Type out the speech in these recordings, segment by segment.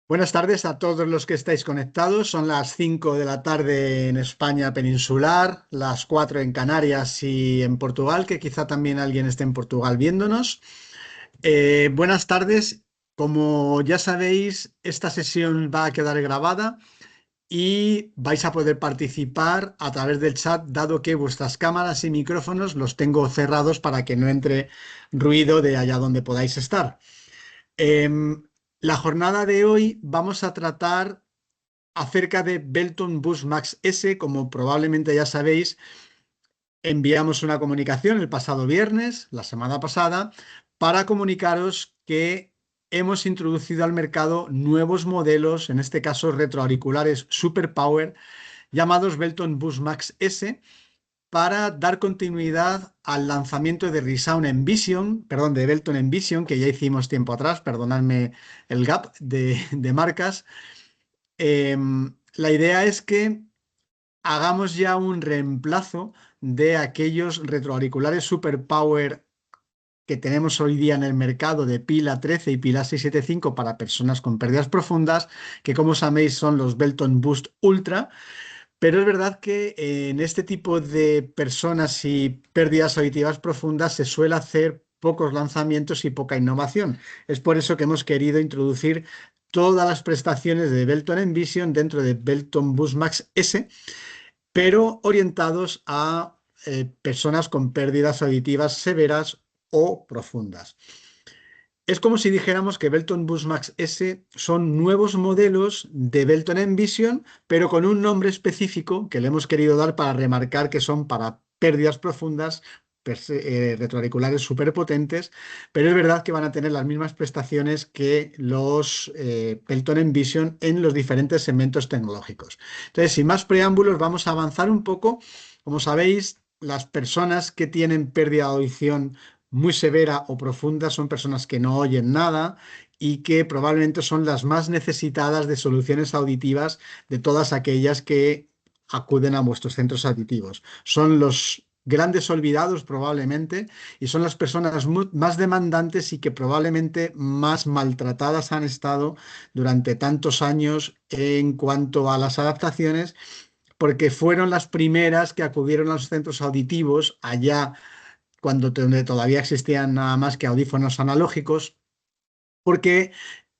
Buenas tardes a todos los que estáis conectados. Son las 5 de la tarde en España peninsular, las 4 en Canarias y en Portugal, que quizá también alguien esté en Portugal viéndonos. Buenas tardes. Como ya sabéis, esta sesión va a quedar grabada y vais a poder participar a través del chat, dado que vuestras cámaras y micrófonos los tengo cerrados para que no entre ruido de allá donde podáis estar. Em, la jornada de hoy vamos a tratar acerca de Belton Bus Max S. Como probablemente ya sabéis, enviamos una comunicación el pasado viernes, la semana pasada, para comunicaros que hemos introducido al mercado nuevos modelos, en este caso retroauriculares Super Power, llamados Belton Bus Max S, para dar continuidad al lanzamiento de Resound Envision, perdón, de Belton Envision, que ya hicimos tiempo atrás, perdonadme el gap de marcas. La idea es que hagamos ya un reemplazo de aquellos retroauriculares Super Power que tenemos hoy día en el mercado de pila 13 y pila 675 para personas con pérdidas profundas, que como sabéis son los Belton Boost Ultra. Pero es verdad que en este tipo de personas y pérdidas auditivas profundas se suele hacer pocos lanzamientos y poca innovación. Es por eso que hemos querido introducir todas las prestaciones de Belton Envision dentro de Belton Boost Max S, pero orientados a personas con pérdidas auditivas severas o profundas. Es como si dijéramos que Belton Busmax S son nuevos modelos de Belton Envision, pero con un nombre específico que le hemos querido dar para remarcar que son para pérdidas profundas, retroauriculares superpotentes, pero es verdad que van a tener las mismas prestaciones que los Belton Envision en los diferentes segmentos tecnológicos. Entonces, sin más preámbulos, vamos a avanzar un poco. Como sabéis, las personas que tienen pérdida de audición muy severa o profunda son personas que no oyen nada y que probablemente son las más necesitadas de soluciones auditivas de todas aquellas que acuden a vuestros centros auditivos. Son los grandes olvidados probablemente y son las personas más demandantes y que probablemente más maltratadas han estado durante tantos años en cuanto a las adaptaciones, porque fueron las primeras que acudieron a los centros auditivos allá cuando donde todavía existían nada más que audífonos analógicos, porque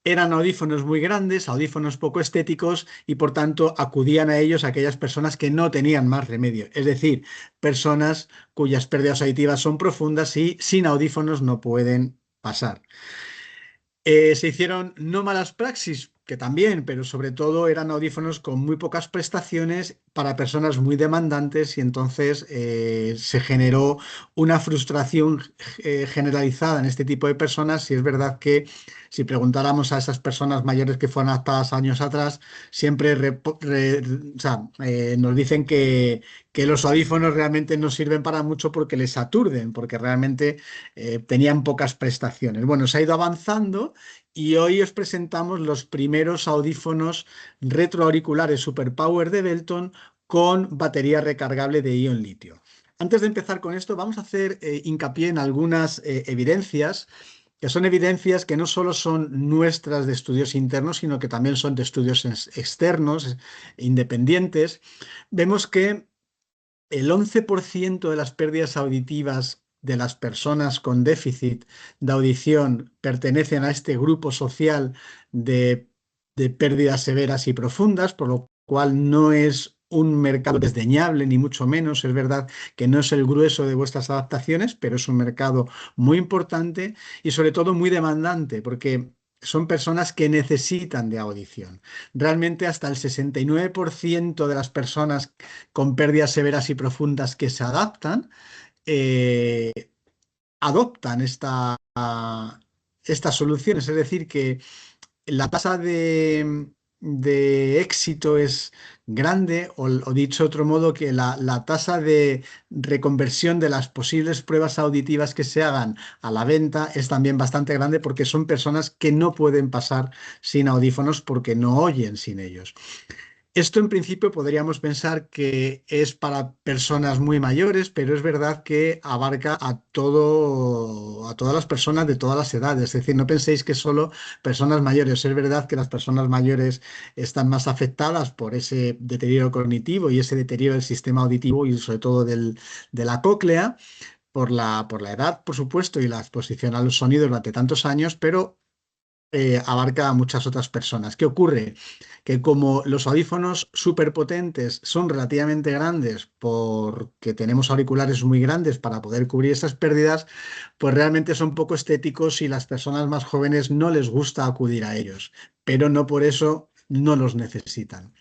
eran audífonos muy grandes, audífonos poco estéticos y por tanto acudían a ellos aquellas personas que no tenían más remedio, es decir, personas cuyas pérdidas auditivas son profundas y sin audífonos no pueden pasar. Se hicieron no malas praxis, que también, pero sobre todo eran audífonos con muy pocas prestaciones para personas muy demandantes y entonces se generó una frustración generalizada en este tipo de personas. Y es verdad que si preguntáramos a esas personas mayores que fueron adaptadas años atrás, siempre o sea, nos dicen que los audífonos realmente no sirven para mucho porque les aturden, porque realmente tenían pocas prestaciones. Bueno, se ha ido avanzando y hoy os presentamos los primeros audífonos retroauriculares Superpower de Belton con batería recargable de ion litio. Antes de empezar con esto, vamos a hacer hincapié en algunas evidencias, que son evidencias que no solo son nuestras de estudios internos, sino que también son de estudios externos, independientes. Vemos que el 11% de las pérdidas auditivas de las personas con déficit de audición pertenecen a este grupo social de, de pérdidas severas y profundas, por lo cual no es un mercado desdeñable, ni mucho menos. Es verdad que no es el grueso de vuestras adaptaciones, pero es un mercado muy importante y sobre todo muy demandante, porque son personas que necesitan de audición. Realmente hasta el 69% de las personas con pérdidas severas y profundas que se adaptan, eh, adoptan estas soluciones. Es decir, que la tasa de éxito es grande, o dicho de otro modo, que la tasa de reconversión de las posibles pruebas auditivas que se hagan a la venta es también bastante grande porque son personas que no pueden pasar sin audífonos porque no oyen sin ellos. Esto en principio podríamos pensar que es para personas muy mayores, pero es verdad que abarca a todas las personas de todas las edades. Es decir, no penséis que solo personas mayores. Es verdad que las personas mayores están más afectadas por ese deterioro cognitivo y ese deterioro del sistema auditivo y sobre todo de la cóclea, por la edad, por supuesto, y la exposición a los sonidos durante tantos años, pero abarca a muchas otras personas. ¿Qué ocurre? Que como los audífonos superpotentes son relativamente grandes porque tenemos auriculares muy grandes para poder cubrir estas pérdidas, pues realmente son poco estéticos y las personas más jóvenes no les gusta acudir a ellos, pero no por eso no los necesitan.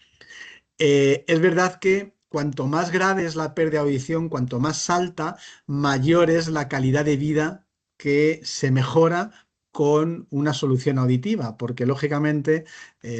Es verdad que cuanto más grave es la pérdida de audición, cuanto más alta, mayor es la calidad de vida que se mejora con una solución auditiva, porque lógicamente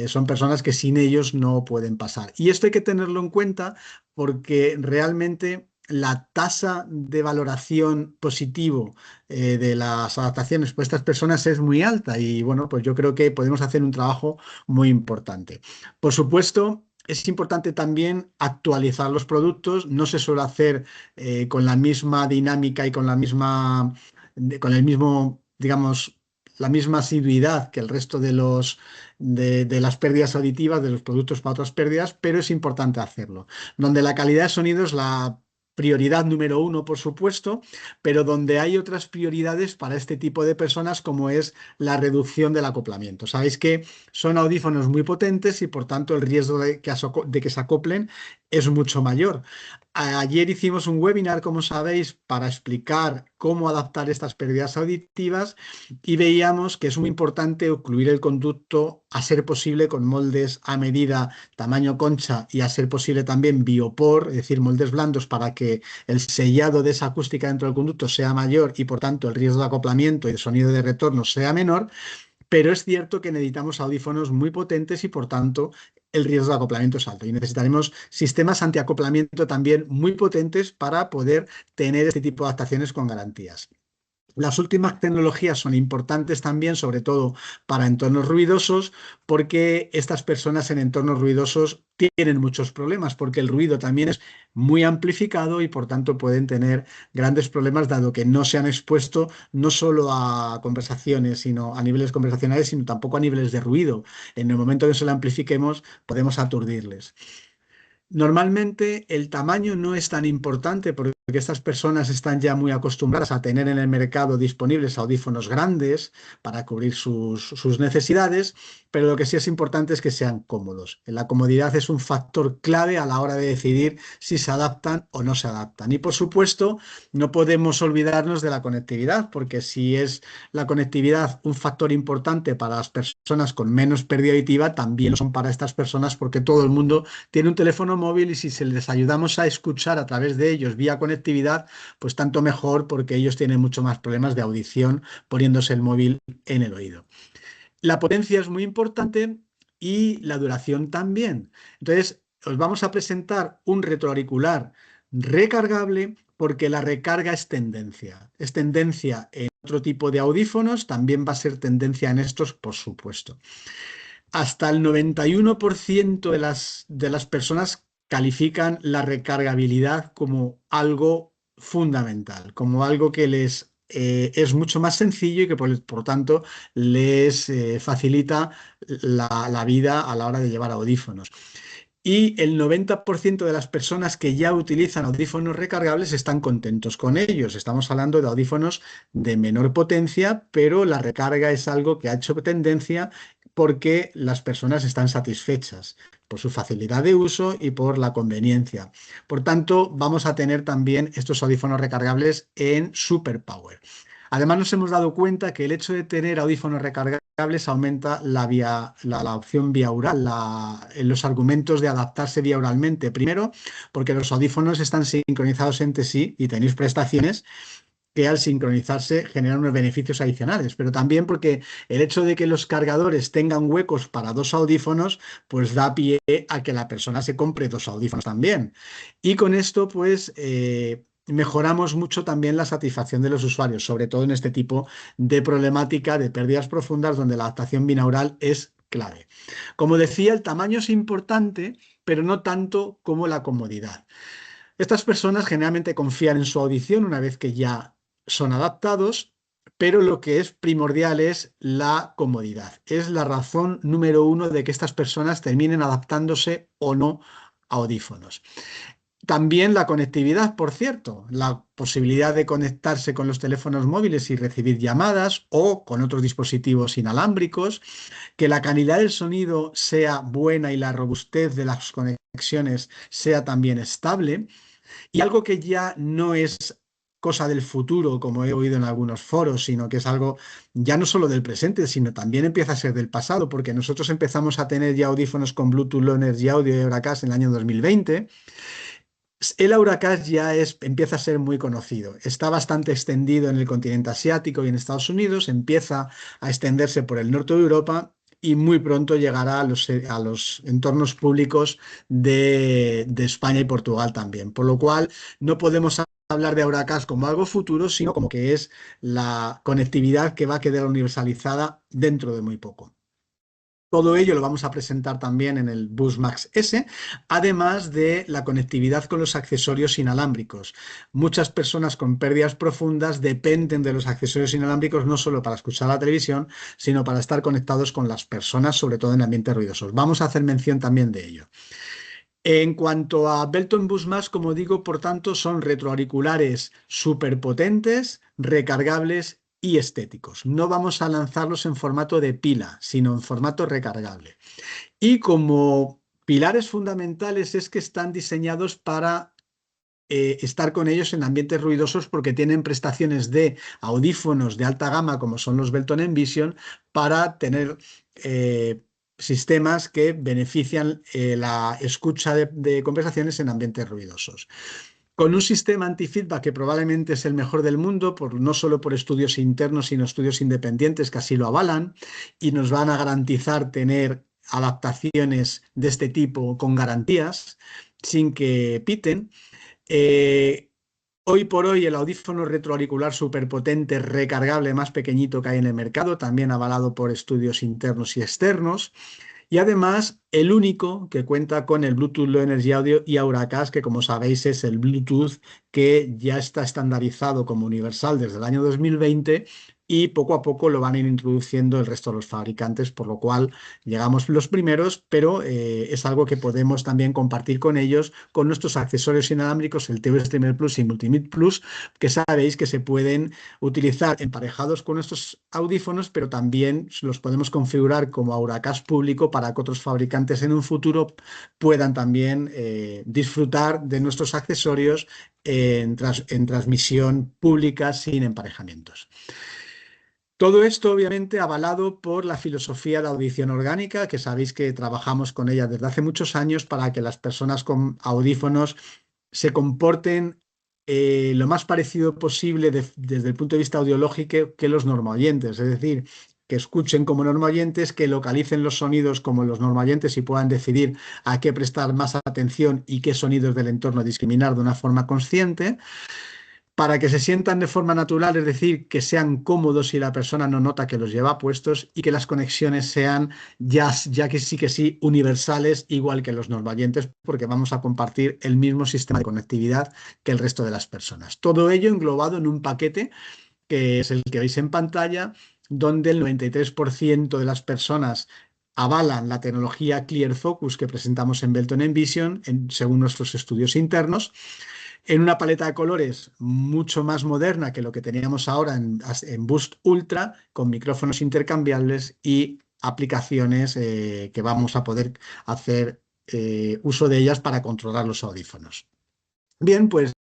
son personas que sin ellos no pueden pasar. Y esto hay que tenerlo en cuenta porque realmente la tasa de valoración positivo de las adaptaciones por estas personas es muy alta y bueno, pues yo creo que podemos hacer un trabajo muy importante. Por supuesto, es importante también actualizar los productos. No se suele hacer con la misma dinámica y con con el mismo, digamos, la misma asiduidad que el resto de las pérdidas auditivas, de los productos para otras pérdidas, pero es importante hacerlo. Donde la calidad de sonido es la prioridad número uno, por supuesto, pero donde hay otras prioridades para este tipo de personas, como es la reducción del acoplamiento. Sabéis que son audífonos muy potentes y por tanto el riesgo de que se acoplen es mucho mayor. Ayer hicimos un webinar, como sabéis, para explicar cómo adaptar estas pérdidas auditivas y veíamos que es muy importante ocluir el conducto a ser posible con moldes a medida, tamaño concha y a ser posible también biopor, es decir, moldes blandos para que el sellado de esa acústica dentro del conducto sea mayor y por tanto el riesgo de acoplamiento y de sonido de retorno sea menor. Pero es cierto que necesitamos audífonos muy potentes y por tanto el riesgo de acoplamiento es alto. Y necesitaremos sistemas antiacoplamiento también muy potentes para poder tener este tipo de adaptaciones con garantías. Las últimas tecnologías son importantes también, sobre todo para entornos ruidosos, porque estas personas en entornos ruidosos tienen muchos problemas, porque el ruido también es muy amplificado y por tanto pueden tener grandes problemas, dado que no se han expuesto no solo a conversaciones, sino a niveles conversacionales, sino tampoco a niveles de ruido. En el momento que se lo amplifiquemos, podemos aturdirles. Normalmente el tamaño no es tan importante porque estas personas están ya muy acostumbradas a tener en el mercado disponibles audífonos grandes para cubrir sus necesidades, pero lo que sí es importante es que sean cómodos. La comodidad es un factor clave a la hora de decidir si se adaptan o no se adaptan. Y por supuesto, no podemos olvidarnos de la conectividad, porque si es la conectividad un factor importante para las personas con menos pérdida auditiva, también lo son para estas personas porque todo el mundo tiene un teléfono móvil y si se les ayudamos a escuchar a través de ellos vía conectividad, pues tanto mejor porque ellos tienen mucho más problemas de audición poniéndose el móvil en el oído. La potencia es muy importante y la duración también. Entonces, os vamos a presentar un retroauricular recargable porque la recarga es tendencia. Es tendencia en otro tipo de audífonos, también va a ser tendencia en estos, por supuesto. Hasta el 91% de las personas califican la recargabilidad como algo fundamental, como algo que les es mucho más sencillo y que por tanto les facilita la vida a la hora de llevar audífonos. Y el 90% de las personas que ya utilizan audífonos recargables están contentos con ellos. Estamos hablando de audífonos de menor potencia, pero la recarga es algo que ha hecho tendencia porque las personas están satisfechas por su facilidad de uso y por la conveniencia. Por tanto, vamos a tener también estos audífonos recargables en Super Power. Además, nos hemos dado cuenta que el hecho de tener audífonos recargables aumenta la opción biaural, en los argumentos de adaptarse biauralmente. Primero, porque los audífonos están sincronizados entre sí y tenéis prestaciones que al sincronizarse generan unos beneficios adicionales, pero también porque el hecho de que los cargadores tengan huecos para dos audífonos, pues da pie a que la persona se compre dos audífonos también. Y con esto, pues, mejoramos mucho también la satisfacción de los usuarios, sobre todo en este tipo de problemática de pérdidas profundas donde la adaptación binaural es clave. Como decía, el tamaño es importante, pero no tanto como la comodidad. Estas personas generalmente confían en su audición una vez que ya son adaptados, pero lo que es primordial es la comodidad. Es la razón número uno de que estas personas terminen adaptándose o no a audífonos. También la conectividad, por cierto, la posibilidad de conectarse con los teléfonos móviles y recibir llamadas o con otros dispositivos inalámbricos, que la calidad del sonido sea buena y la robustez de las conexiones sea también estable. Y algo que ya no es cosa del futuro, como he oído en algunos foros, sino que es algo ya no solo del presente, sino también empieza a ser del pasado, porque nosotros empezamos a tener ya audífonos con Bluetooth Low Energy Audio y Auracast en el año 2020. El Auracast ya empieza a ser muy conocido. Está bastante extendido en el continente asiático y en Estados Unidos, empieza a extenderse por el norte de Europa y muy pronto llegará a los entornos públicos de España y Portugal también. Por lo cual, no podemos hablar de Auracast como algo futuro, sino como que es la conectividad que va a quedar universalizada dentro de muy poco. Todo ello lo vamos a presentar también en el Bus Max S, además de la conectividad con los accesorios inalámbricos. Muchas personas con pérdidas profundas dependen de los accesorios inalámbricos no solo para escuchar la televisión, sino para estar conectados con las personas, sobre todo en ambientes ruidosos. Vamos a hacer mención también de ello. En cuanto a Belton Bus Max, como digo, por tanto, son retroauriculares superpotentes, recargables y estéticos. No vamos a lanzarlos en formato de pila, sino en formato recargable. Y como pilares fundamentales es que están diseñados para estar con ellos en ambientes ruidosos porque tienen prestaciones de audífonos de alta gama como son los Belton Envision para tener sistemas que benefician la escucha de conversaciones en ambientes ruidosos. Con un sistema anti-feedback que probablemente es el mejor del mundo, no solo por estudios internos, sino estudios independientes que así lo avalan y nos van a garantizar tener adaptaciones de este tipo con garantías, sin que piten. Hoy por hoy el audífono retroauricular superpotente recargable más pequeñito que hay en el mercado, también avalado por estudios internos y externos. Y además el único que cuenta con el Bluetooth Low Energy Audio y Auracast, que como sabéis es el Bluetooth que ya está estandarizado como universal desde el año 2020 y poco a poco lo van a ir introduciendo el resto de los fabricantes, por lo cual llegamos los primeros, pero es algo que podemos también compartir con ellos, con nuestros accesorios inalámbricos, el TV Streamer Plus y Multimid Plus, que sabéis que se pueden utilizar emparejados con nuestros audífonos, pero también los podemos configurar como Auracast público para que otros fabricantes en un futuro puedan también disfrutar de nuestros accesorios en transmisión pública sin emparejamientos. Todo esto, obviamente, avalado por la filosofía de audición orgánica, que sabéis que trabajamos con ella desde hace muchos años para que las personas con audífonos se comporten lo más parecido posible desde el punto de vista audiológico que los normoyentes, es decir, que escuchen como normoyentes, que localicen los sonidos como los normoyentes y puedan decidir a qué prestar más atención y qué sonidos del entorno discriminar de una forma consciente para que se sientan de forma natural, es decir, que sean cómodos si la persona no nota que los lleva puestos y que las conexiones sean ya que sí, universales, igual que los normoyentes, porque vamos a compartir el mismo sistema de conectividad que el resto de las personas. Todo ello englobado en un paquete que es el que veis en pantalla, donde el 93% de las personas avalan la tecnología Clear Focus que presentamos en Belton Envision, según nuestros estudios internos, en una paleta de colores mucho más moderna que lo que teníamos ahora en Boost Ultra, con micrófonos intercambiables y aplicaciones que vamos a poder hacer uso de ellas para controlar los audífonos. Bien, pues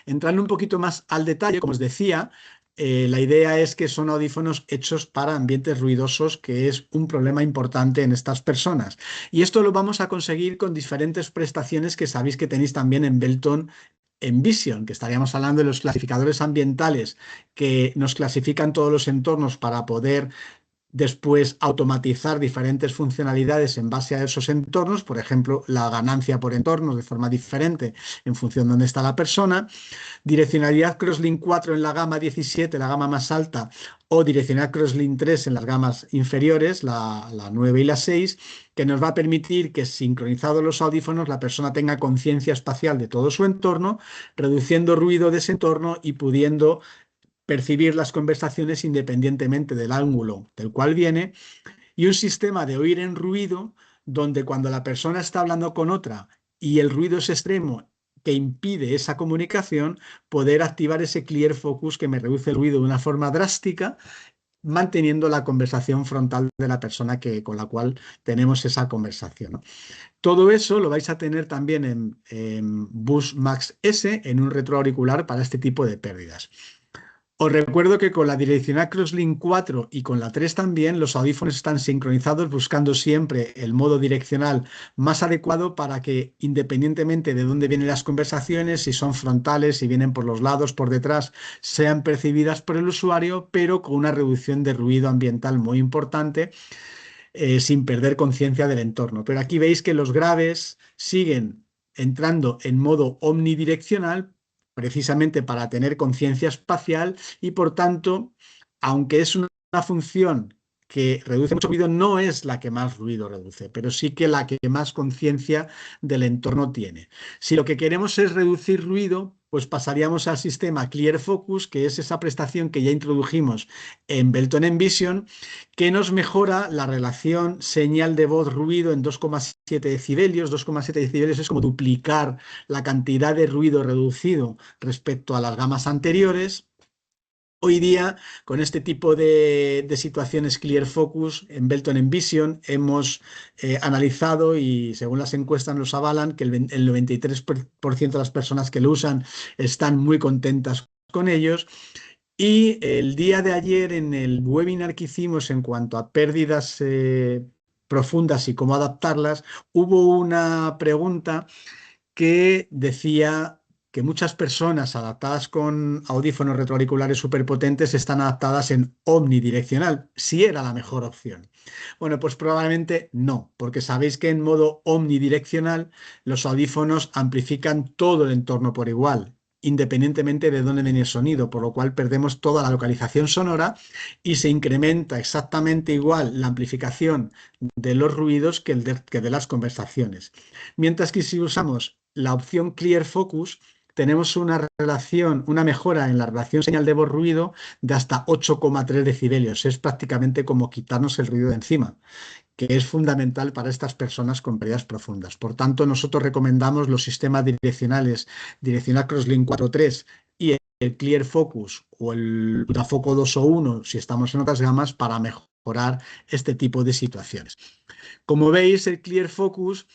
entrando un poquito más al detalle, como os decía, la idea es que son audífonos hechos para ambientes ruidosos, que es un problema importante en estas personas. Y esto lo vamos a conseguir con diferentes prestaciones que sabéis que tenéis también en Belton Envision, que estaríamos hablando de los clasificadores ambientales que nos clasifican todos los entornos para poder Después, automatizar diferentes funcionalidades en base a esos entornos, por ejemplo, la ganancia por entornos de forma diferente en función de dónde está la persona. Direccionalidad Crosslink 4 en la gama 17, la gama más alta, o direccionalidad Crosslink 3 en las gamas inferiores, la 9 y la 6, que nos va a permitir que, sincronizados los audífonos, la persona tenga conciencia espacial de todo su entorno, reduciendo ruido de ese entorno y pudiendo percibir las conversaciones independientemente del ángulo del cual viene, y un sistema de oír en ruido donde cuando la persona está hablando con otra y el ruido es extremo que impide esa comunicación, poder activar ese clear focus que me reduce el ruido de una forma drástica, manteniendo la conversación frontal de la persona con la cual tenemos esa conversación, ¿no? Todo eso lo vais a tener también en Bus Max S, en un retroauricular para este tipo de pérdidas. Os recuerdo que con la direccional Crosslink 4 y con la 3 también, los audífonos están sincronizados buscando siempre el modo direccional más adecuado para que, independientemente de dónde vienen las conversaciones, si son frontales, si vienen por los lados, por detrás, sean percibidas por el usuario, pero con una reducción de ruido ambiental muy importante, sin perder conciencia del entorno. Pero aquí veis que los graves siguen entrando en modo omnidireccional, precisamente para tener conciencia espacial y, por tanto, aunque es una función que reduce mucho ruido, no es la que más ruido reduce, pero sí que la que más conciencia del entorno tiene. Si lo que queremos es reducir ruido, pues pasaríamos al sistema Clear Focus, que es esa prestación que ya introdujimos en Belton Envision, que nos mejora la relación señal de voz-ruido en 2,7 decibelios. 2,7 decibelios es como duplicar la cantidad de ruido reducido respecto a las gamas anteriores. Hoy día, con este tipo de situaciones Clear Focus en Belton Envision, hemos analizado, y según las encuestas nos avalan, que el 93% de las personas que lo usan están muy contentas con ellos. Y el día de ayer, en el webinar que hicimos en cuanto a pérdidas profundas y cómo adaptarlas, hubo una pregunta que decía que muchas personas adaptadas con audífonos retroauriculares superpotentes están adaptadas en omnidireccional, si era la mejor opción. Bueno, pues probablemente no, porque sabéis que en modo omnidireccional los audífonos amplifican todo el entorno por igual, independientemente de dónde viene el sonido, por lo cual perdemos toda la localización sonora y se incrementa exactamente igual la amplificación de los ruidos que de las conversaciones. Mientras que si usamos la opción Clear Focus, tenemos una relación, una mejora en la relación señal de voz-ruido de hasta 8,3 decibelios. Es prácticamente como quitarnos el ruido de encima, que es fundamental para estas personas con pérdidas profundas. Por tanto, nosotros recomendamos los sistemas direccionales, direccional Crosslink 4.3 y el Clear Focus o el Utafoco 2 o 1, si estamos en otras gamas, para mejorar este tipo de situaciones. Como veis, el Clear Focus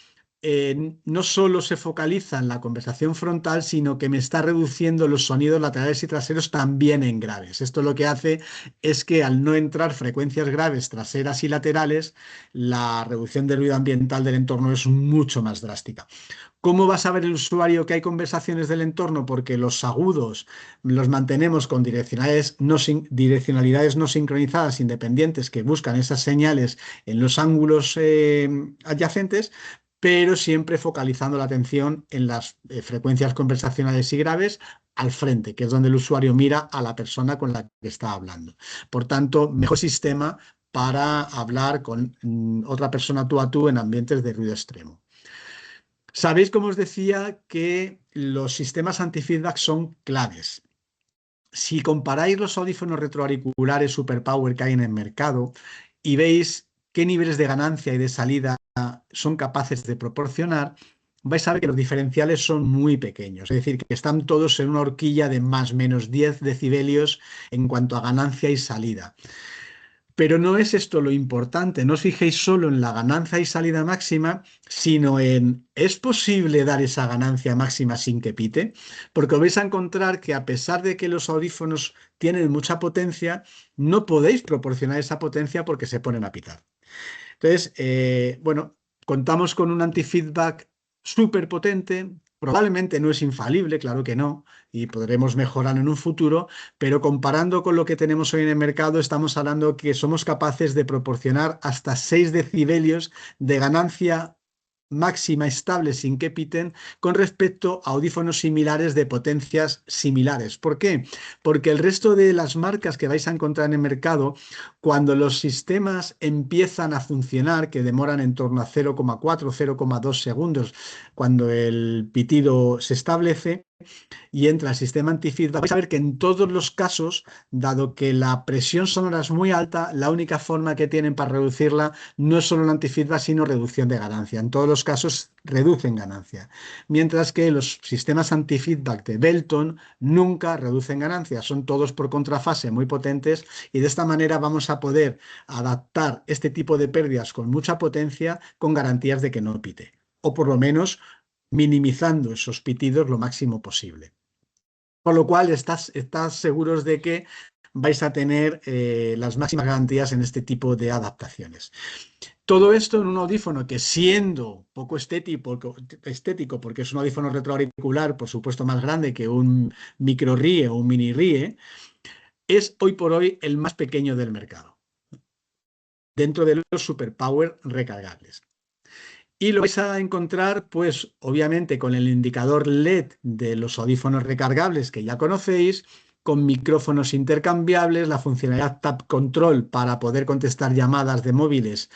no solo se focaliza en la conversación frontal, sino que me está reduciendo los sonidos laterales y traseros también en graves. Esto lo que hace es que, al no entrar frecuencias graves traseras y laterales, la reducción de ruido ambiental del entorno es mucho más drástica. ¿Cómo va a saber el usuario que hay conversaciones del entorno? Porque los agudos los mantenemos con direccionalidades no sincronizadas independientes que buscan esas señales en los ángulos adyacentes, pero siempre focalizando la atención en las frecuencias conversacionales y graves al frente, que es donde el usuario mira a la persona con la que está hablando. Por tanto, mejor sistema para hablar con otra persona tú a tú en ambientes de ruido extremo. Sabéis, como os decía, que los sistemas anti-feedback son claves. Si comparáis los audífonos retroauriculares Superpower que hay en el mercado y veis qué niveles de ganancia y de salida son capaces de proporcionar, vais a ver que los diferenciales son muy pequeños. Es decir, que están todos en una horquilla de más o menos 10 decibelios en cuanto a ganancia y salida. Pero no es esto lo importante, no os fijéis solo en la ganancia y salida máxima, sino en, ¿es posible dar esa ganancia máxima sin que pite? Porque os vais a encontrar que, a pesar de que los audífonos tienen mucha potencia, no podéis proporcionar esa potencia porque se ponen a pitar. Entonces, bueno, contamos con un anti-feedback súper potente Probablemente no es infalible, claro que no, y podremos mejorar en un futuro, pero comparando con lo que tenemos hoy en el mercado, estamos hablando que somos capaces de proporcionar hasta 6 decibelios de ganancia máxima estable sin que piten con respecto a audífonos similares de potencias similares. ¿Por qué? Porque el resto de las marcas que vais a encontrar en el mercado, cuando los sistemas empiezan a funcionar, que demoran en torno a 0,4 0,2 segundos, cuando el pitido se establece y entra el sistema antifeedback, vais a ver que en todos los casos, dado que la presión sonora es muy alta, la única forma que tienen para reducirla no es solo el antifeedback, sino reducción de ganancia. En todos los casos reducen ganancia. Mientras que los sistemas antifeedback de Belton nunca reducen ganancia, son todos por contrafase muy potentes y de esta manera vamos a poder adaptar este tipo de pérdidas con mucha potencia con garantías de que no pite. O por lo menos minimizando esos pitidos lo máximo posible. Con lo cual, estás seguros de que vais a tener las máximas garantías en este tipo de adaptaciones. Todo esto en un audífono que, siendo poco estético, porque es un audífono retroauricular, por supuesto más grande que un micro RIE o un mini RIE, es hoy por hoy el más pequeño del mercado, dentro de los superpower recargables. Y lo vais a encontrar, pues, obviamente, con el indicador LED de los audífonos recargables que ya conocéis, con micrófonos intercambiables, la funcionalidad Tap Control para poder contestar llamadas de móviles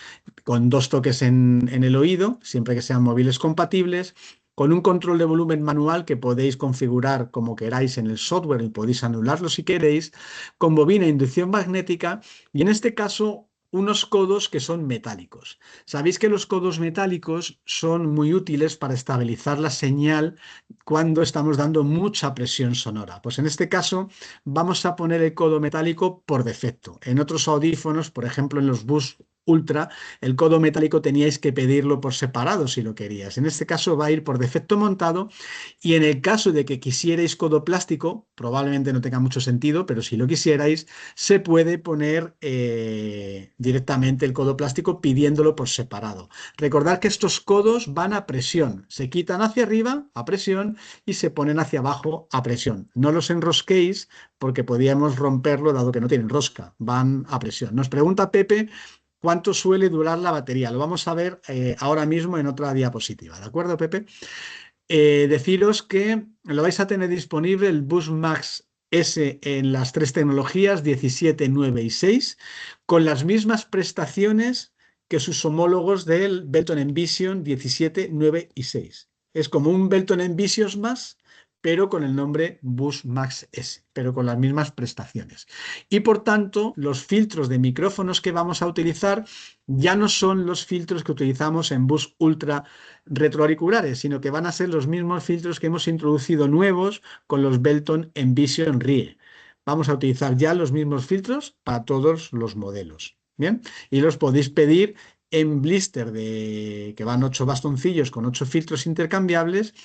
con 2 toques en el oído, siempre que sean móviles compatibles, con un control de volumen manual que podéis configurar como queráis en el software y podéis anularlo si queréis, con bobina e inducción magnética y en este caso unos codos que son metálicos. Sabéis que los codos metálicos son muy útiles para estabilizar la señal cuando estamos dando mucha presión sonora. Pues en este caso vamos a poner el codo metálico por defecto. En otros audífonos, por ejemplo en los Bus Ultra, el codo metálico teníais que pedirlo por separado si lo querías. En este caso va a ir por defecto montado y en el caso de que quisierais codo plástico, probablemente no tenga mucho sentido, pero si lo quisierais, se puede poner directamente el codo plástico pidiéndolo por separado. Recordad que estos codos van a presión, se quitan hacia arriba a presión y se ponen hacia abajo a presión. No los enrosquéis porque podríamos romperlo dado que no tienen rosca, van a presión. Nos pregunta Pepe cuánto suele durar la batería. Lo vamos a ver ahora mismo en otra diapositiva. ¿De acuerdo, Pepe? Deciros que lo vais a tener disponible el Bus Max S en las 3 tecnologías 17, 9 y 6 con las mismas prestaciones que sus homólogos del Belton Envision 17, 9 y 6. Es como un Belton Envision más, pero con el nombre Bus Max S, pero con las mismas prestaciones. Y por tanto, los filtros de micrófonos que vamos a utilizar ya no son los filtros que utilizamos en Bus Ultra retroauriculares, sino que van a ser los mismos filtros que hemos introducido nuevos con los Belton Envision RIE. Vamos a utilizar ya los mismos filtros para todos los modelos. Bien, y los podéis pedir en blister que van 8 bastoncillos con 8 filtros intercambiables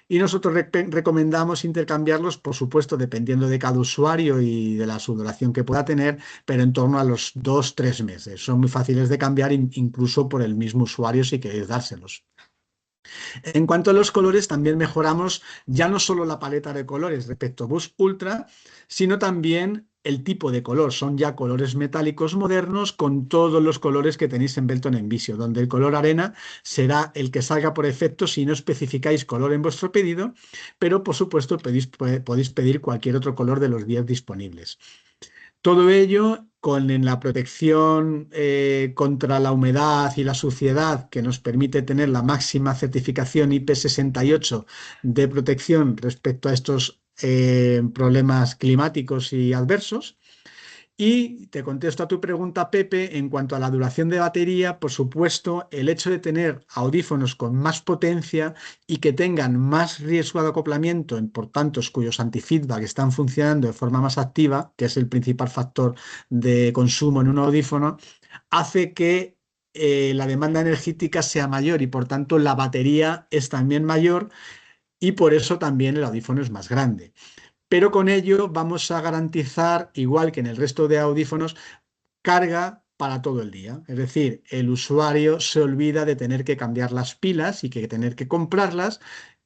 y nosotros recomendamos intercambiarlos, por supuesto, dependiendo de cada usuario y de la duración que pueda tener, pero en torno a los 2-3 meses. Son muy fáciles de cambiar incluso por el mismo usuario si queréis dárselos. En cuanto a los colores, también mejoramos ya no solo la paleta de colores respecto a Bus Ultra, sino también el tipo de color. Son ya colores metálicos modernos con todos los colores que tenéis en Belton Envision, donde el color arena será el que salga por efecto si no especificáis color en vuestro pedido, pero por supuesto podéis pedir cualquier otro color de los 10 disponibles. Todo ello con la protección contra la humedad y la suciedad que nos permite tener la máxima certificación IP68 de protección respecto a estos problemas climáticos y adversos. Y te contesto a tu pregunta, Pepe, en cuanto a la duración de batería, por supuesto, el hecho de tener audífonos con más potencia y que tengan más riesgo de acoplamiento, por tanto, cuyos antifeedback están funcionando de forma más activa, que es el principal factor de consumo en un audífono, hace que la demanda energética sea mayor y por tanto la batería es también mayor y por eso también el audífono es más grande. Pero con ello vamos a garantizar, igual que en el resto de audífonos, carga para todo el día. Es decir, el usuario se olvida de tener que cambiar las pilas y que tener que comprarlas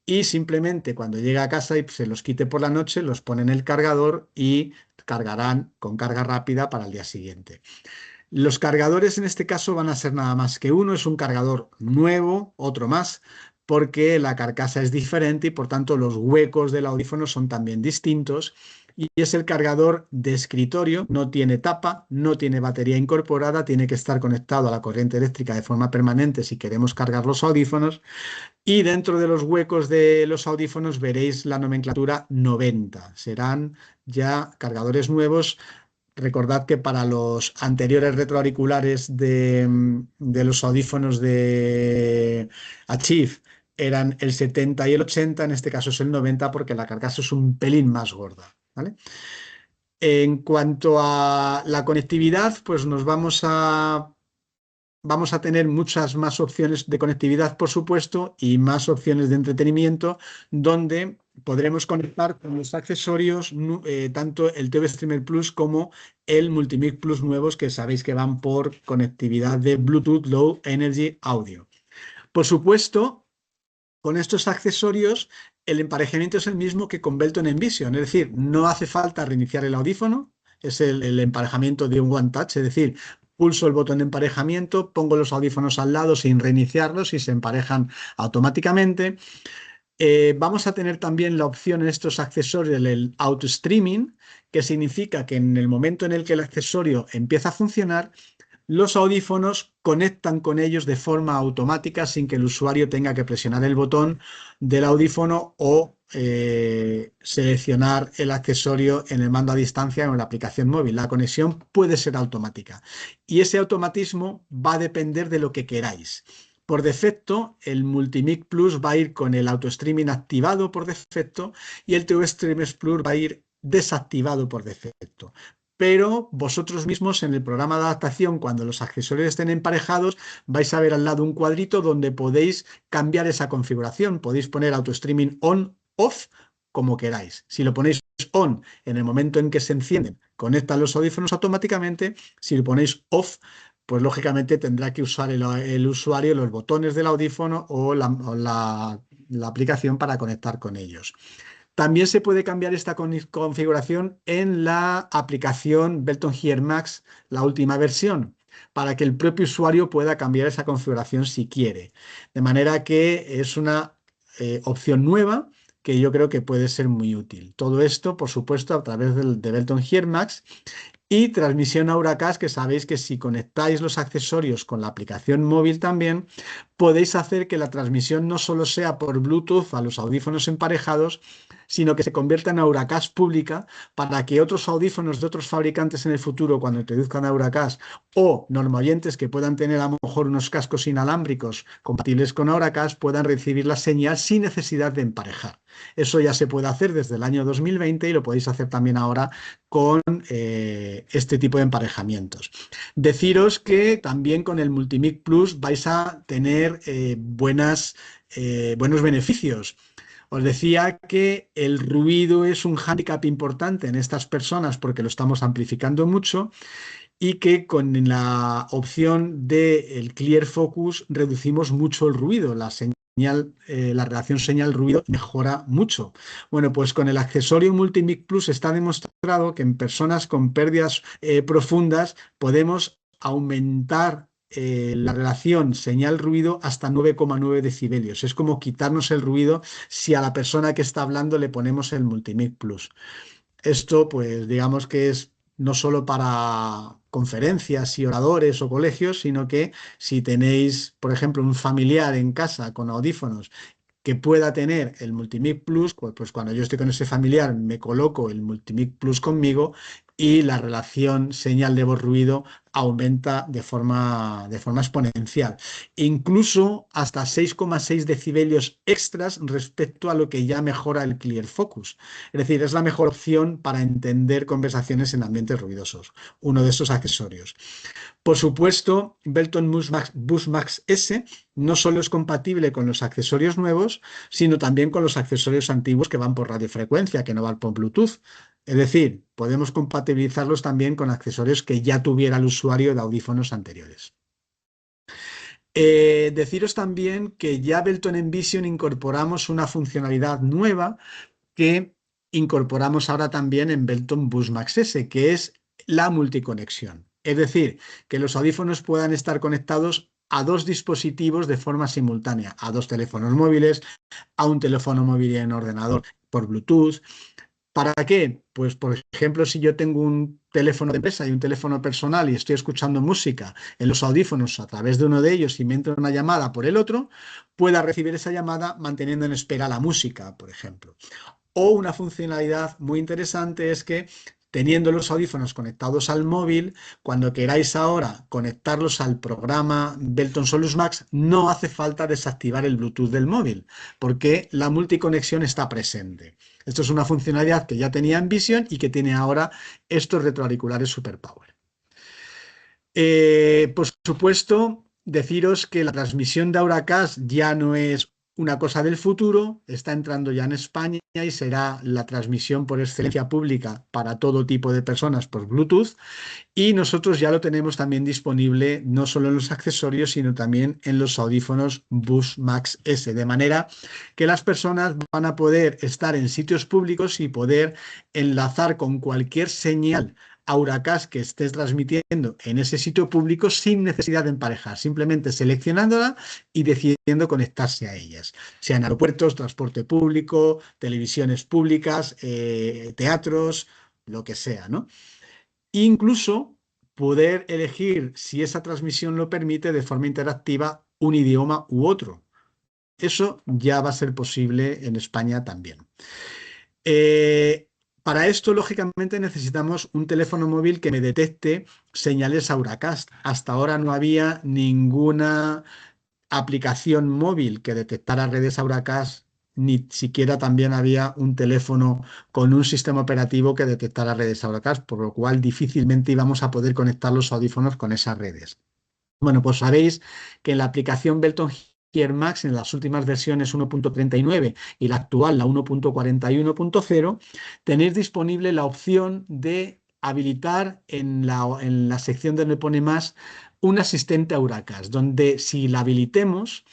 y simplemente cuando llegue a casa y se los quite por la noche, los pone en el cargador y cargarán con carga rápida para el día siguiente. Los cargadores en este caso van a ser nada más que uno, es un cargador nuevo, otro más, porque la carcasa es diferente y por tanto los huecos del audífono son también distintos. Y es el cargador de escritorio, no tiene tapa, no tiene batería incorporada, tiene que estar conectado a la corriente eléctrica de forma permanente si queremos cargar los audífonos. Y dentro de los huecos de los audífonos veréis la nomenclatura 90. Serán ya cargadores nuevos. Recordad que para los anteriores retroauriculares de los audífonos de Achieve eran el 70 y el 80, en este caso es el 90 porque la carcasa es un pelín más gorda, ¿vale? En cuanto a la conectividad, pues vamos a tener muchas más opciones de conectividad, por supuesto, y más opciones de entretenimiento, donde podremos conectar con los accesorios tanto el TV Streamer Plus como el Multimic Plus nuevos, que sabéis que van por conectividad de Bluetooth Low Energy Audio. Por supuesto, con estos accesorios, el emparejamiento es el mismo que con Belton Envision, es decir, no hace falta reiniciar el audífono, es el emparejamiento de un One Touch, es decir, pulso el botón de emparejamiento, pongo los audífonos al lado sin reiniciarlos y se emparejan automáticamente. Vamos a tener también la opción en estos accesorios del auto streaming, que significa que en el momento en el que el accesorio empieza a funcionar, los audífonos conectan con ellos de forma automática sin que el usuario tenga que presionar el botón del audífono o seleccionar el accesorio en el mando a distancia o en la aplicación móvil. La conexión puede ser automática y ese automatismo va a depender de lo que queráis. Por defecto, el Multimic Plus va a ir con el auto streaming activado por defecto y el TV Streamers Plus va a ir desactivado por defecto. Pero vosotros mismos en el programa de adaptación, cuando los accesorios estén emparejados, vais a ver al lado un cuadrito donde podéis cambiar esa configuración. Podéis poner auto streaming on, off, como queráis. Si lo ponéis on en el momento en que se encienden, conectan los audífonos automáticamente. Si lo ponéis off, pues lógicamente tendrá que usar el usuario los botones del audífono o la aplicación para conectar con ellos. También se puede cambiar esta configuración en la aplicación Belton Gear Max, la última versión, para que el propio usuario pueda cambiar esa configuración si quiere. De manera que es una opción nueva que yo creo que puede ser muy útil. Todo esto, por supuesto, a través de Belton Gear Max. Y transmisión Auracast, que sabéis que si conectáis los accesorios con la aplicación móvil también, podéis hacer que la transmisión no solo sea por Bluetooth a los audífonos emparejados, sino que se convierta en Auracast pública para que otros audífonos de otros fabricantes en el futuro, cuando introduzcan Auracast, o normoyentes que puedan tener a lo mejor unos cascos inalámbricos compatibles con Auracast, puedan recibir la señal sin necesidad de emparejar. Eso ya se puede hacer desde el año 2020 y lo podéis hacer también ahora con este tipo de emparejamientos. Deciros que también con el Multimic Plus vais a tener buenos beneficios. Os decía que el ruido es un hándicap importante en estas personas porque lo estamos amplificando mucho y que con la opción del Clear Focus reducimos mucho el ruido, la relación señal-ruido mejora mucho. Bueno, pues con el accesorio Multimic Plus está demostrado que en personas con pérdidas profundas podemos aumentar la relación señal-ruido hasta 9,9 decibelios. Es como quitarnos el ruido si a la persona que está hablando le ponemos el Multimic Plus. Esto, pues, digamos que es no solo para conferencias y oradores o colegios, sino que si tenéis, por ejemplo, un familiar en casa con audífonos que pueda tener el Multimic Plus, pues cuando yo estoy con ese familiar me coloco el Multimic Plus conmigo y la relación señal de voz-ruido aumenta de forma exponencial. Incluso hasta 6,6 decibelios extras respecto a lo que ya mejora el Clear Focus. Es decir, es la mejor opción para entender conversaciones en ambientes ruidosos, uno de esos accesorios. Por supuesto, Belton Busmax S no solo es compatible con los accesorios nuevos, sino también con los accesorios antiguos que van por radiofrecuencia, que no van por Bluetooth. Es decir, podemos compatibilizarlos también con accesorios que ya tuviera el usuario de audífonos anteriores. Deciros también que ya Belton Envision incorporamos una funcionalidad nueva que incorporamos ahora también en Belton Busmax S, que es la multiconexión. Es decir, que los audífonos puedan estar conectados a dos dispositivos de forma simultánea, a dos teléfonos móviles, a un teléfono móvil y un ordenador por Bluetooth. ¿Para qué? Pues, por ejemplo, si yo tengo un teléfono de empresa y un teléfono personal y estoy escuchando música en los audífonos a través de uno de ellos y me entra una llamada por el otro, pueda recibir esa llamada manteniendo en espera la música, por ejemplo. O una funcionalidad muy interesante es que teniendo los audífonos conectados al móvil, cuando queráis ahora conectarlos al programa Belton Solus Max, no hace falta desactivar el Bluetooth del móvil, porque la multiconexión está presente. Esto es una funcionalidad que ya tenía en Vision y que tiene ahora estos retroauriculares SuperPower. Por supuesto, deciros que la transmisión de Auracast ya no es una cosa del futuro, está entrando ya en España y será la transmisión por excelencia pública para todo tipo de personas por Bluetooth. Y nosotros ya lo tenemos también disponible no solo en los accesorios, sino también en los audífonos Bus Max S, de manera que las personas van a poder estar en sitios públicos y poder enlazar con cualquier señal Auracast que estés transmitiendo en ese sitio público sin necesidad de emparejar, simplemente seleccionándola y decidiendo conectarse a ellas, sean aeropuertos, transporte público, televisiones públicas, teatros, lo que sea, ¿no? Incluso poder elegir, si esa transmisión lo permite, de forma interactiva, un idioma u otro. Eso ya va a ser posible en España también. Eh, para esto, lógicamente, necesitamos un teléfono móvil que me detecte señales Auracast. Hasta ahora no había ninguna aplicación móvil que detectara redes Auracast, ni siquiera también había un teléfono con un sistema operativo que detectara redes Auracast, por lo cual difícilmente íbamos a poder conectar los audífonos con esas redes. Bueno, pues sabéis que en la aplicación Belton Gear Max, en las últimas versiones 1.39 y la actual, la 1.41.0, tenéis disponible la opción de habilitar en la sección donde pone más un asistente Auracast, donde si la habilitemos,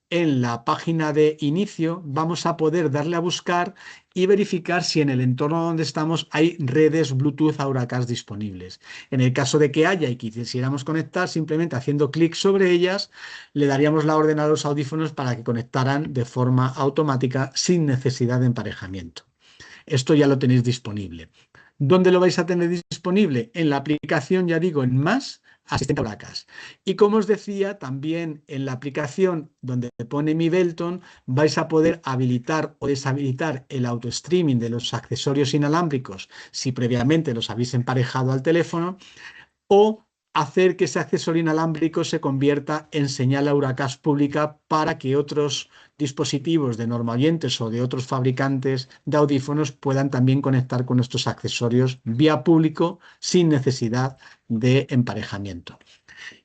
en la página de inicio vamos a poder darle a buscar y verificar si en el entorno donde estamos hay redes Bluetooth Auracast disponibles. En el caso de que haya y quisiéramos conectar, simplemente haciendo clic sobre ellas, le daríamos la orden a los audífonos para que conectaran de forma automática sin necesidad de emparejamiento. Esto ya lo tenéis disponible. ¿Dónde lo vais a tener disponible? En la aplicación, ya digo, en Más, Asistente Auracast. Y como os decía, también en la aplicación donde pone Mi Belton, vais a poder habilitar o deshabilitar el auto streaming de los accesorios inalámbricos si previamente los habéis emparejado al teléfono, o hacer que ese accesorio inalámbrico se convierta en señal Auracast pública para que otros dispositivos de normoyentes o de otros fabricantes de audífonos puedan también conectar con estos accesorios vía público sin necesidad de emparejamiento.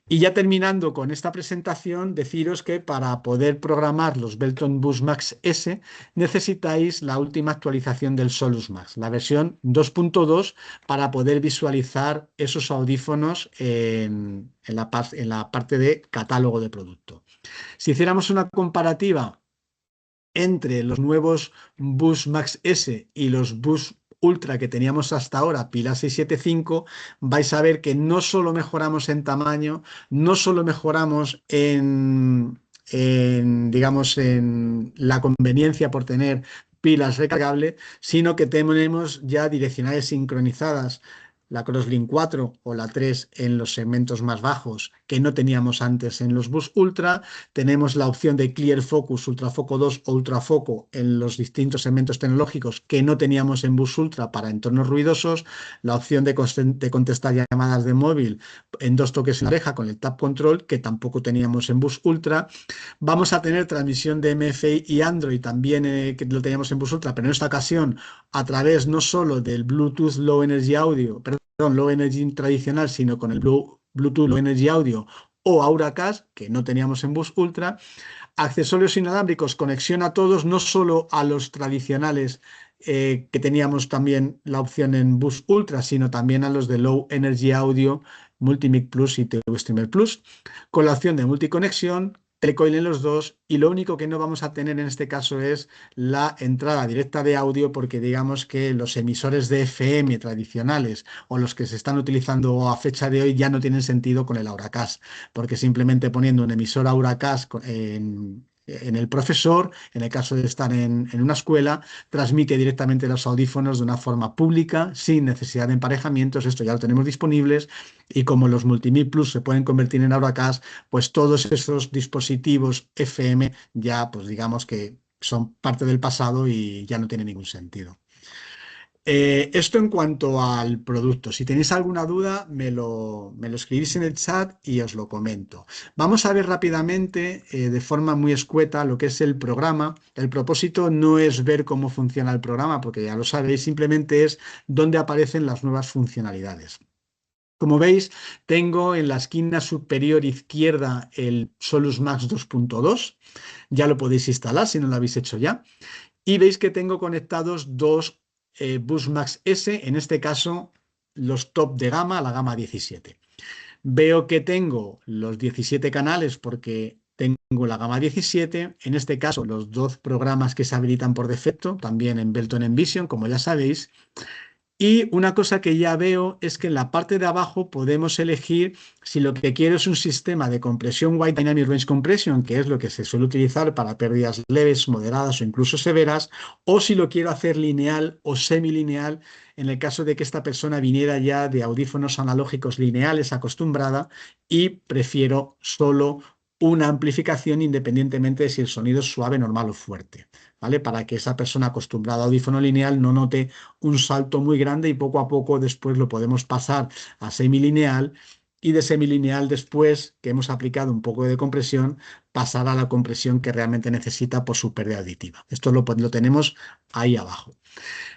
Y ya terminando con esta presentación, deciros que para poder programar los Belton Busmax S necesitáis la última actualización del Solus Max, la versión 2.2, para poder visualizar esos audífonos en la parte de catálogo de producto. Si hiciéramos una comparativa entre los nuevos Bus Max S y los Bus Ultra que teníamos hasta ahora, pila 675, vais a ver que no solo mejoramos en tamaño, no solo mejoramos digamos, en la conveniencia por tener pilas recargables, sino que tenemos ya direccionales sincronizadas, la Crosslink 4 o la 3 en los segmentos más bajos que no teníamos antes en los Bus Ultra. Tenemos la opción de Clear Focus, Ultrafoco 2 o Ultrafoco en los distintos segmentos tecnológicos que no teníamos en Bus Ultra para entornos ruidosos. La opción de contestar llamadas de móvil en dos toques en la oreja con el Tap Control, que tampoco teníamos en Bus Ultra. Vamos a tener transmisión de MFI y Android también, que lo teníamos en Bus Ultra, pero en esta ocasión a través no solo del Bluetooth Low Energy Audio, Low Energy tradicional, sino con el Bluetooth Low Energy Audio o Auracast, que no teníamos en Bus Ultra. Accesorios inalámbricos, conexión a todos, no solo a los tradicionales que teníamos también la opción en Bus Ultra, sino también a los de Low Energy Audio Multimic Plus y TV Streamer Plus, con la opción de multiconexión, telecoil en los dos, y lo único que no vamos a tener en este caso es la entrada directa de audio, porque digamos que los emisores de FM tradicionales o los que se están utilizando a fecha de hoy ya no tienen sentido con el Auracast, porque simplemente poniendo un emisor Auracast en el profesor, en el caso de estar en una escuela, transmite directamente los audífonos de una forma pública, sin necesidad de emparejamientos. Esto ya lo tenemos disponibles, y como los Multimic Plus se pueden convertir en Auracast, pues todos esos dispositivos FM ya, pues digamos que son parte del pasado y ya no tiene ningún sentido. Esto en cuanto al producto. Si tenéis alguna duda, me lo escribís en el chat y os lo comento. Vamos a ver rápidamente, de forma muy escueta, lo que es el programa. El propósito no es ver cómo funciona el programa, porque ya lo sabéis, simplemente es dónde aparecen las nuevas funcionalidades. Como veis, tengo en la esquina superior izquierda el Solus Max 2.2. Ya lo podéis instalar si no lo habéis hecho ya. Y veis que tengo conectados dos Busmax S, en este caso los top de gama, la gama 17. Veo que tengo los 17 canales porque tengo la gama 17, en este caso los dos programas que se habilitan por defecto, también en Belton Envision, como ya sabéis. Y una cosa que ya veo es que en la parte de abajo podemos elegir si lo que quiero es un sistema de compresión Wide Dynamic Range Compression, que es lo que se suele utilizar para pérdidas leves, moderadas o incluso severas, o si lo quiero hacer lineal o semilineal, en el caso de que esta persona viniera ya de audífonos analógicos lineales acostumbrada y prefiero solo una amplificación independientemente de si el sonido es suave, normal o fuerte, ¿vale? Para que esa persona acostumbrada a audífono lineal no note un salto muy grande, y poco a poco después lo podemos pasar a semilineal, y de semilineal, después que hemos aplicado un poco de compresión, pasar a la compresión que realmente necesita por su pérdida auditiva. Esto lo tenemos ahí abajo.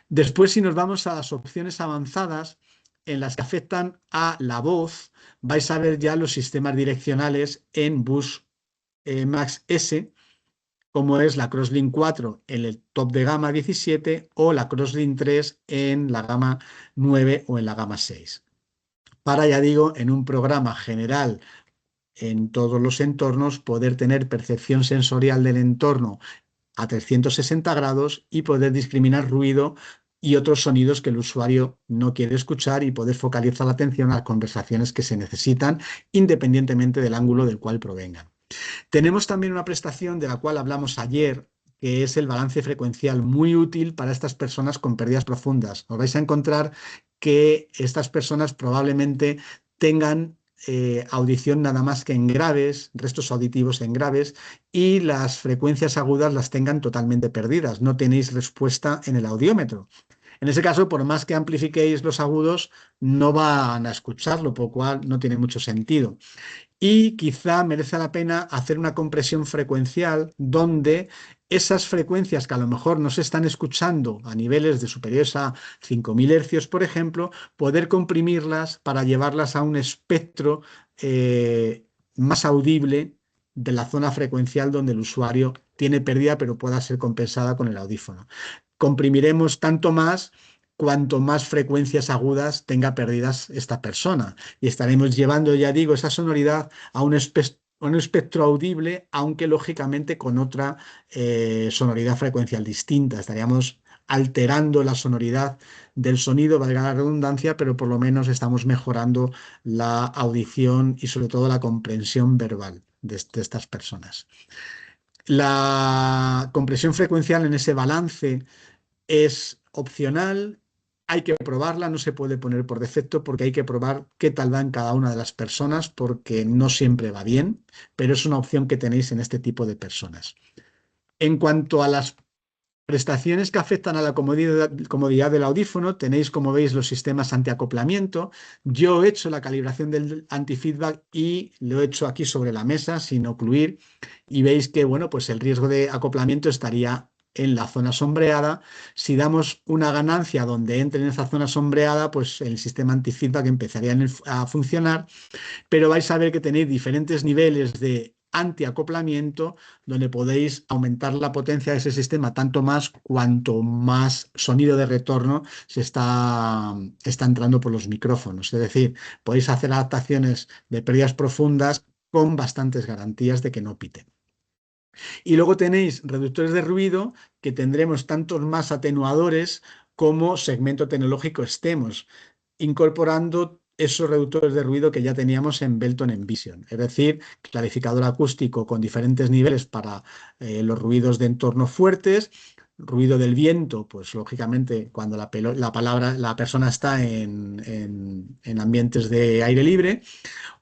Después, si nos vamos a las opciones avanzadas en las que afectan a la voz, vais a ver ya los sistemas direccionales en Bus Max S, como es la Crosslink 4 en el top de gama 17 o la Crosslink 3 en la gama 9 o en la gama 6. Para, ya digo, en un programa general en todos los entornos, poder tener percepción sensorial del entorno a 360 grados y poder discriminar ruido y otros sonidos que el usuario no quiere escuchar, y poder focalizar la atención a las conversaciones que se necesitan, independientemente del ángulo del cual provengan. Tenemos también una prestación de la cual hablamos ayer, que es el balance frecuencial, muy útil para estas personas con pérdidas profundas. Os vais a encontrar que estas personas probablemente tengan audición nada más que en graves, restos auditivos en graves, y las frecuencias agudas las tengan totalmente perdidas. No tenéis respuesta en el audiómetro. En ese caso, por más que amplifiquéis los agudos, no van a escucharlo, por lo cual no tiene mucho sentido. Y quizá merece la pena hacer una compresión frecuencial donde esas frecuencias que a lo mejor no se están escuchando a niveles de superiores a 5.000 hercios, por ejemplo, poder comprimirlas para llevarlas a un espectro más audible de la zona frecuencial donde el usuario tiene pérdida, pero pueda ser compensada con el audífono. Comprimiremos tanto más cuanto más frecuencias agudas tenga perdidas esta persona, y estaremos llevando, ya digo, esa sonoridad a un espectro audible, aunque lógicamente con otra sonoridad frecuencial distinta. Estaríamos alterando la sonoridad del sonido, valga la redundancia, pero por lo menos estamos mejorando la audición y sobre todo la comprensión verbal de estas personas. La compresión frecuencial en ese balance es opcional, hay que probarla, no se puede poner por defecto, porque hay que probar qué tal va en cada una de las personas, porque no siempre va bien, pero es una opción que tenéis en este tipo de personas. En cuanto a las prestaciones que afectan a la comodidad del audífono, tenéis, como veis, los sistemas antiacoplamiento. Yo he hecho la calibración del antifeedback y lo he hecho aquí sobre la mesa sin ocluir, y veis que, bueno, pues el riesgo de acoplamiento estaría en la zona sombreada. Si damos una ganancia donde entre en esa zona sombreada, pues el sistema antifeedback empezaría a funcionar, pero vais a ver que tenéis diferentes niveles de antiacoplamiento, donde podéis aumentar la potencia de ese sistema tanto más cuanto más sonido de retorno está entrando por los micrófonos. Es decir, podéis hacer adaptaciones de pérdidas profundas con bastantes garantías de que no pite. Y luego tenéis reductores de ruido que tendremos tantos más atenuadores como segmento tecnológico estemos, incorporando esos reductores de ruido que ya teníamos en Belton Envision, es decir, clarificador acústico con diferentes niveles para los ruidos de entorno fuertes, ruido del viento, pues lógicamente cuando la persona está en ambientes de aire libre,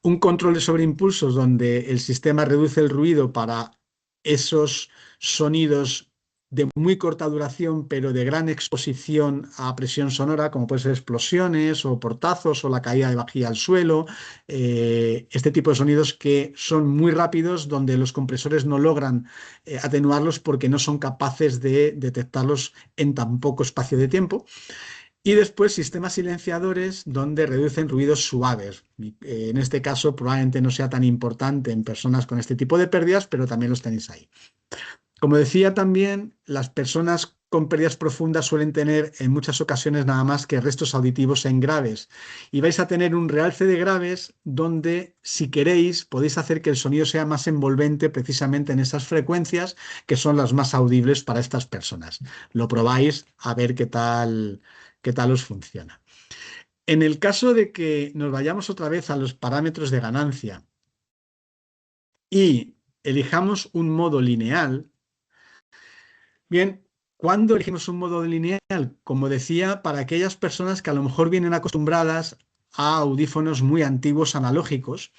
un control de sobreimpulsos donde el sistema reduce el ruido para esos sonidos de muy corta duración, pero de gran exposición a presión sonora, como pueden ser explosiones o portazos o la caída de vajilla al suelo, este tipo de sonidos que son muy rápidos, donde los compresores no logran atenuarlos porque no son capaces de detectarlos en tan poco espacio de tiempo. Y después sistemas silenciadores donde reducen ruidos suaves. En este caso probablemente no sea tan importante en personas con este tipo de pérdidas, pero también los tenéis ahí. Como decía también, las personas con pérdidas profundas suelen tener en muchas ocasiones nada más que restos auditivos en graves. Y vais a tener un realce de graves donde, si queréis, podéis hacer que el sonido sea más envolvente precisamente en esas frecuencias que son las más audibles para estas personas. Lo probáis a ver qué tal os funciona. En el caso de que nos vayamos otra vez a los parámetros de ganancia y elijamos un modo lineal, bien, ¿cuándo elegimos un modo lineal? Como decía, para aquellas personas que a lo mejor vienen acostumbradas a audífonos muy antiguos analógicos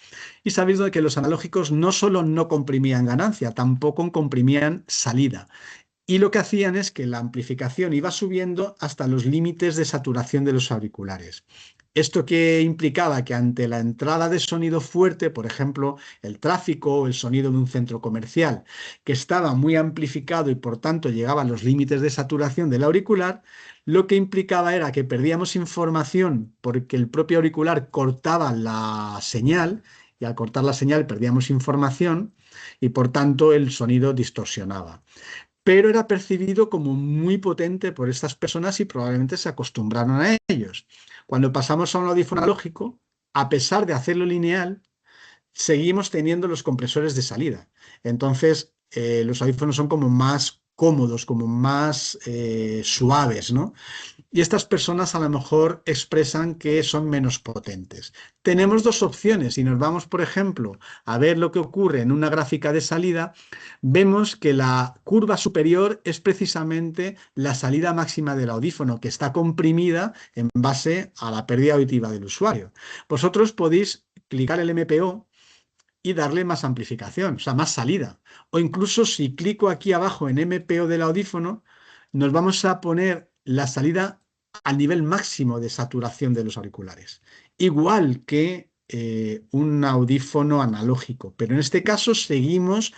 y sabéis que los analógicos no solo no comprimían ganancia, tampoco comprimían salida. Y lo que hacían es que la amplificación iba subiendo hasta los límites de saturación de los auriculares. Esto que implicaba que ante la entrada de sonido fuerte, por ejemplo, el tráfico o el sonido de un centro comercial, que estaba muy amplificado y por tanto llegaba a los límites de saturación del auricular, lo que implicaba era que perdíamos información porque el propio auricular cortaba la señal y al cortar la señal perdíamos información y por tanto el sonido distorsionaba, pero era percibido como muy potente por estas personas y probablemente se acostumbraron a ellos. Cuando pasamos a un audífono analógico, a pesar de hacerlo lineal, seguimos teniendo los compresores de salida. Entonces, los audífonos son como más cómodos, como más suaves, ¿no? Y estas personas a lo mejor expresan que son menos potentes. Tenemos dos opciones. Si nos vamos, por ejemplo, a ver lo que ocurre en una gráfica de salida, vemos que la curva superior es precisamente la salida máxima del audífono, que está comprimida en base a la pérdida auditiva del usuario. Vosotros podéis clicar el MPO y darle más amplificación, o sea, más salida. O incluso si clico aquí abajo en MPO del audífono, nos vamos a poner la salida al nivel máximo de saturación de los auriculares. Igual que un audífono analógico, pero en este caso seguimos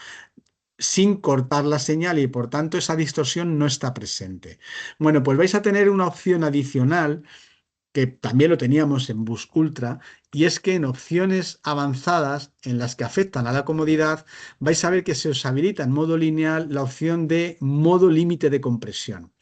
sin cortar la señal y por tanto esa distorsión no está presente. Bueno, pues vais a tener una opción adicional que también lo teníamos en Bus Ultra, y es que en opciones avanzadas en las que afectan a la comodidad, vais a ver que se os habilita en modo lineal la opción de modo límite de compresión,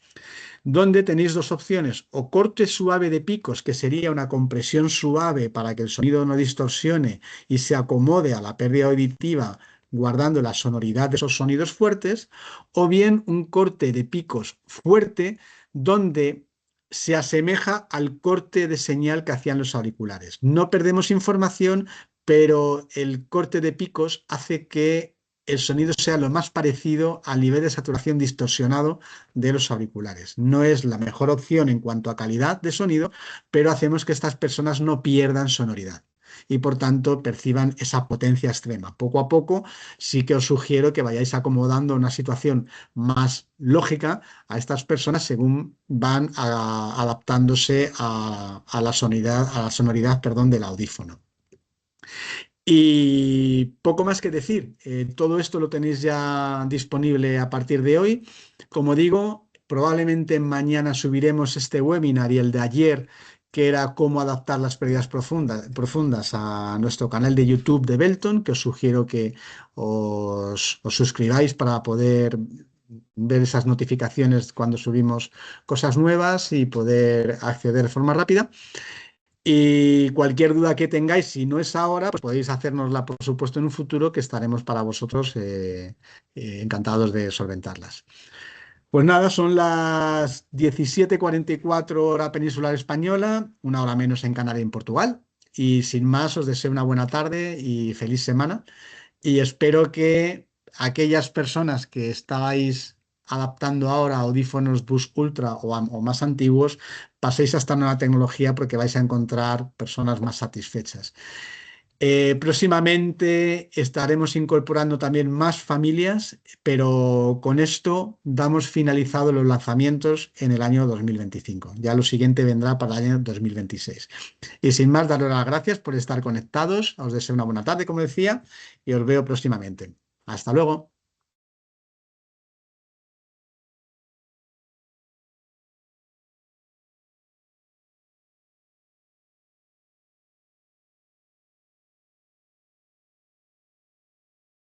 donde tenéis dos opciones: o corte suave de picos, que sería una compresión suave para que el sonido no distorsione y se acomode a la pérdida auditiva, guardando la sonoridad de esos sonidos fuertes, o bien un corte de picos fuerte, donde se asemeja al corte de señal que hacían los auriculares. No perdemos información, pero el corte de picos hace que el sonido sea lo más parecido al nivel de saturación distorsionado de los auriculares. No es la mejor opción en cuanto a calidad de sonido, pero hacemos que estas personas no pierdan sonoridad y por tanto perciban esa potencia extrema. Poco a poco sí que os sugiero que vayáis acomodando una situación más lógica a estas personas según van adaptándose a la sonoridad, perdón, del audífono. Y poco más que decir. Todo esto lo tenéis ya disponible a partir de hoy. Como digo, probablemente mañana subiremos este webinar y el de ayer, que era cómo adaptar las pérdidas profundas a nuestro canal de YouTube de Belton, que os sugiero que os suscribáis para poder ver esas notificaciones cuando subimos cosas nuevas y poder acceder de forma rápida. Y cualquier duda que tengáis, si no es ahora, pues podéis hacérnosla, por supuesto, en un futuro, que estaremos para vosotros encantados de solventarlas. Pues nada, son las 17:44 hora peninsular española, una hora menos en Canarias y en Portugal. Y sin más, os deseo una buena tarde y feliz semana. Y espero que aquellas personas que estáis adaptando ahora audífonos Boost Ultra o más antiguos, paséis a esta nueva tecnología porque vais a encontrar personas más satisfechas. Próximamente estaremos incorporando también más familias, pero con esto damos finalizado los lanzamientos en el año 2025. Ya lo siguiente vendrá para el año 2026. Y sin más, daros las gracias por estar conectados. Os deseo una buena tarde, como decía, y os veo próximamente. Hasta luego.